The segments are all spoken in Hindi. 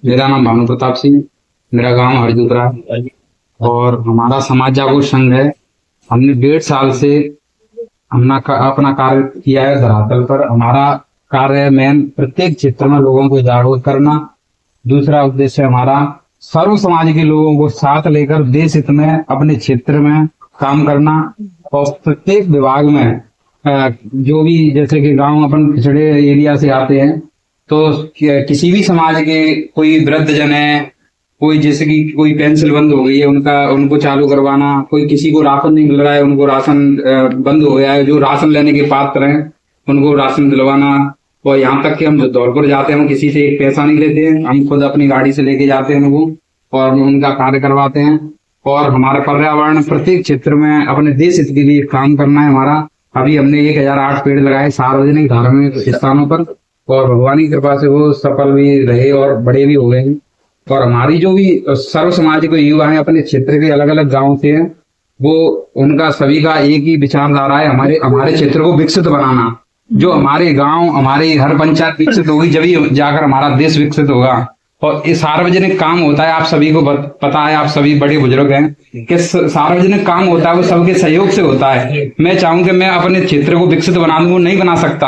मेरा नाम भानु प्रताप सिंह, मेरा गांव हरजूतरा और हमारा समाज जागरूक संघ है। हमने 1.5 साल से अपना कार्य किया है धरातल पर। हमारा कार्य है मेन प्रत्येक क्षेत्र में लोगों को जागरूक करना। दूसरा उद्देश्य हमारा सर्व समाज के लोगों को साथ लेकर देश हित में अपने क्षेत्र में काम करना और प्रत्येक विभाग में जो भी जैसे कि गांव अपन पिछड़े एरिया से आते हैं तो किसी भी समाज के कोई वृद्ध जन है, कोई जैसे कि कोई पेंसिल बंद हो गई है उनको चालू करवाना, कोई किसी को राशन नहीं मिल रहा है उनको राशन बंद हो गया है, जो राशन लेने के पात्र हैं उनको राशन दिलवाना। और यहाँ तक कि हम जो धौलपुर जाते हैं हम किसी से एक पैसा नहीं लेते हैं, हम खुद अपनी गाड़ी से लेके जाते हैं उनको और उनका कार्य करवाते हैं। और हमारा पर्यावरण प्रत्येक क्षेत्र में अपने देश हित के लिए काम करना है हमारा। अभी हमने 1008 पेड़ लगाए सार्वजनिक धार्मिक स्थानों पर और भगवान की कृपा से वो सफल भी रहे और बड़े भी हो गए हैं। और हमारी जो भी सर्व समाज के युवा हैं अपने क्षेत्र के अलग अलग गांव से हैं, वो उनका सभी का एक ही विचारधारा है हमारे क्षेत्र को विकसित बनाना। जो हमारे गांव हमारी हर पंचायत विकसित होगी जब ही जाकर हमारा देश विकसित होगा। और ये सार्वजनिक काम होता है, आप सभी को पता है, आप सभी बड़े बुजुर्ग हैं कि सार्वजनिक काम होता है वो सबके सहयोग से होता है। मैं चाहूं कि मैं अपने क्षेत्र को विकसित बना दूं, वो नहीं बना सकता।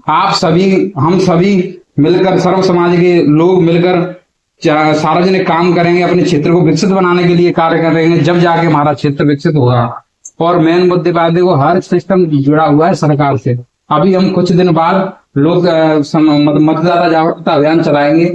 आप सभी हम सभी मिलकर सर्व समाज के लोग मिलकर सार्वजनिक काम करेंगे, अपने क्षेत्र को विकसित बनाने के लिए कार्य करेंगे, जब जाके हमारा क्षेत्र विकसित होगा। और मेन मुद्दे पर देखो हर सिस्टम जुड़ा हुआ है सरकार से। अभी हम कुछ दिन बाद लोग मतदाता जागरूकता अभियान चलाएंगे,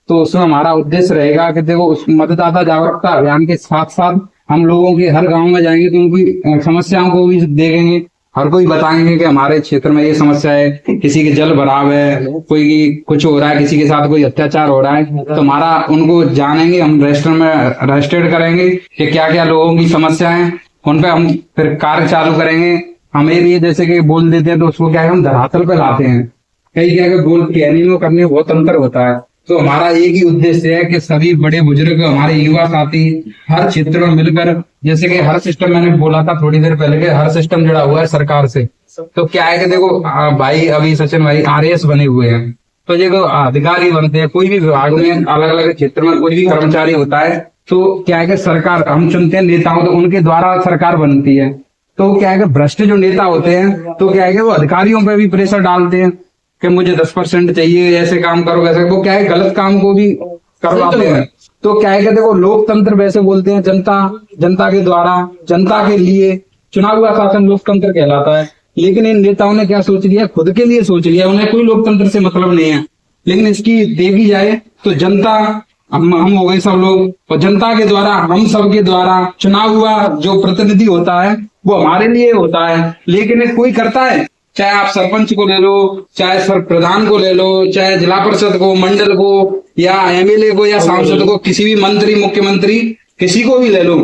तो उसमें हमारा उद्देश्य रहेगा कि देखो उस मतदाता जागरूकता अभियान के साथ साथ हम लोगों के हर गांव में जाएंगे तो उनकी समस्याओं को भी देखेंगे। हर कोई बताएंगे कि हमारे क्षेत्र में ये समस्या है, किसी के जल भराव है, कोई कुछ हो रहा है, किसी के साथ कोई अत्याचार हो रहा है, तो हमारा उनको जानेंगे, हम रजिस्टर्ड करेंगे कि क्या क्या लोगों की समस्या है, उन पे हम फिर कार्य चालू करेंगे। हमें भी जैसे कि बोल देते हैं तो उसको क्या है हम धरातल पे लाते हैं। कई क्या बोल कहने में करने में बहुत अंतर होता है। तो हमारा एक ही उद्देश्य है कि सभी बड़े बुजुर्ग हमारे युवा साथी हर क्षेत्र में मिलकर, जैसे कि हर सिस्टम मैंने बोला था थोड़ी देर पहले कि हर सिस्टम जुड़ा हुआ है सरकार से। तो क्या है कि देखो भाई अभी सचिन भाई RAS बने हुए हैं, तो देखो अधिकारी बनते हैं, कोई भी विभाग में अलग अलग क्षेत्र में कोई भी कर्मचारी होता है तो क्या है कि सरकार हम चुनते हैं नेताओं, तो उनके द्वारा सरकार बनती है। तो क्या है कि भ्रष्ट जो नेता होते हैं तो क्या है कि वो अधिकारियों पर भी प्रेशर डालते हैं कि मुझे 10% चाहिए, ऐसे काम करो वैसे। वो क्या है गलत काम को भी करवाते हैं। तो क्या है कि देखो लोकतंत्र वैसे बोलते हैं जनता के द्वारा जनता के लिए चुना हुआ शासन लोकतंत्र कहलाता है। लेकिन इन नेताओं ने क्या सोच लिया, खुद के लिए सोच लिया, उन्हें कोई लोकतंत्र से मतलब नहीं है। लेकिन इसकी देखी जाए तो जनता हम हो गए सब लोग, और जनता के द्वारा हम सबके द्वारा चुना हुआ जो प्रतिनिधि होता है वो हमारे लिए होता है। लेकिन कोई करता है, चाहे आप सरपंच को ले लो, चाहे सर प्रधान को ले लो, चाहे जिला परिषद को, मंडल को, या MLA को, या सांसद को, किसी भी मंत्री मुख्यमंत्री किसी को भी ले लो,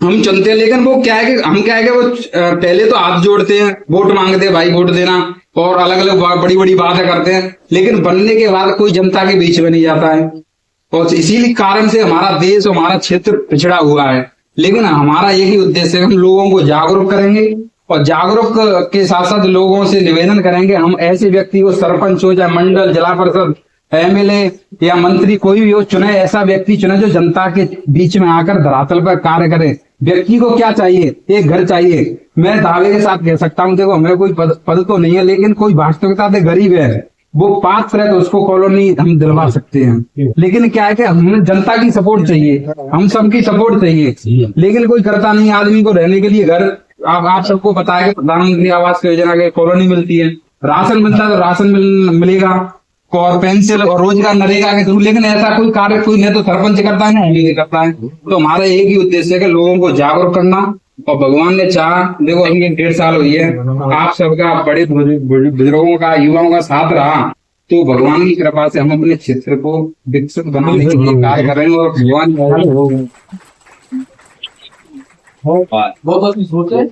हम चुनते हैं। लेकिन वो क्या है कि हम क्या है कि वो पहले तो हाथ जोड़ते हैं, वोट मांगते हैं, भाई वोट देना, और अलग अलग बड़ी बड़ी बातें करते हैं। लेकिन बनने के बाद कोई जनता के बीच में नहीं जाता है। और इसीलिए कारण से हमारा देश और हमारा क्षेत्र पिछड़ा हुआ है। लेकिन हमारा यही उद्देश्य है, हम लोगों को जागरूक करेंगे और जागरूक के साथ साथ लोगों से निवेदन करेंगे हम ऐसे व्यक्ति को, सरपंच हो चाहे मंडल, जिला परिषद, MLA या मंत्री कोई भी हो, चुने ऐसा व्यक्ति चुने जो जनता के बीच में आकर धरातल पर कार्य करे। व्यक्ति को क्या चाहिए, एक घर चाहिए। मैं दावे के साथ कह सकता हूँ, देखो हमें कोई पद तो नहीं है, लेकिन कोई वास्तविकता से गरीब है, वो पात्र है तो उसको कॉलोनी हम दिलवा सकते हैं। लेकिन क्या है कि हमें जनता की सपोर्ट चाहिए, हम सबकी सपोर्ट चाहिए। लेकिन कोई करता नहीं, आदमी को रहने के लिए घर, आप सबको पता है कि प्रधानमंत्री आवास योजना के कॉलोनी मिलती है, राशन मिलता है तो राशन मिलेगा, और पेंशन और रोजगार नरेगा के थ्रू। लेकिन ऐसा कोई कार्य कोई नहीं तो सरपंच करता है ना MLA करता है। तो हमारा एक ही उद्देश्य है कि लोगों को जागरूक करना। और भगवान ने चाहा, देखो अभी 1.5 साल हुई है, आप सबका बड़े बुजुर्गों का, युवाओं का साथ रहा, तो भगवान की कृपा से हम अपने क्षेत्र को विकसित बनाने के लिए कार्य कर रहे हैं। और भगवान बहुत सोचे